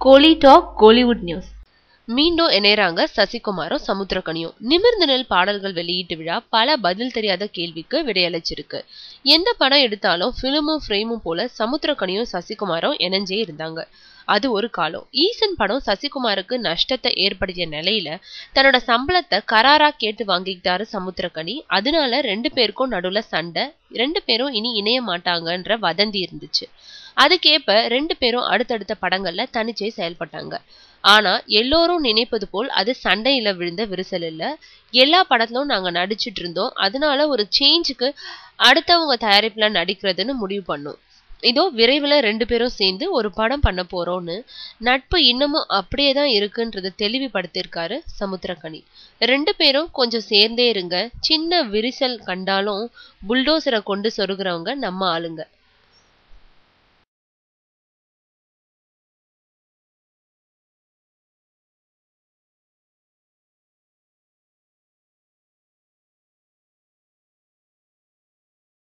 கோலி talk Kollywood news. மீண்டும் இணையறாங்க சசிகுமாரும் சமுத்திரக்கனியும். நிமிர்ந்து நெல் பாடல்கள் வெளியீட்டு விழா பல பதில் தெரியாத கேள்விக்கு விடையளிச்சிருக்கு. எந்த படம் எடுத்தாலும் பிலிமும் ஃப்ரேமும் போல சமுத்திரக்கனியும் சசிகுமாரும் இணைஞ்சே இருந்தாங்க. அது ஒரு காலம். ஈசன் படம் சசிகுமாருக்கு நஷ்டத்தை ஏற்படுத்திய நிலையில தன்னோட சம்பளத்தை கராரா கேட்டு வாங்கிக்கிட்டாரு சமுத்திரக்கனி. அதனால 2 பேருக்கும் நடுவுல சண்டை. 2 பேரும் இனி இணைய மாட்டாங்கன்ற வதந்தி இருந்துச்சு. அதுக்கேற்ப 2 பேரும் அடுத்தடுத்த படங்கள்ல தனிச்சே செயல்பட்டாங்க. ஆனா எல்லோரும் நினைப்பது போல் அது சண்டையில விழுந்த விரிசல் இல்ல. எல்லா படத்திலும் நாங்க நடிச்சிட்டு இருந்தோம். அதனால ஒரு சேஞ்சுக்கு அடுத்தவங்க தயாரிப்புல நடிக்கிறதுன்னு முடிவு பண்ணோம். இதோ விரைவில் 2 பேரும் சேர்ந்து ஒரு படம் பண்ண போறோம்னு நட்பு இன்னமும் அப்படியே தான் இருக்குன்றத தெளிவுபடுத்தியிருக்காரு சமுத்திரக்கனி. 2 பேரும் கொஞ்சம் சேர்ந்தே இருங்க. சின்ன விரிசல் கண்டாலும் புல்டோசரை கொண்டு சொருகிறவங்க நம்ம ஆளுங்க.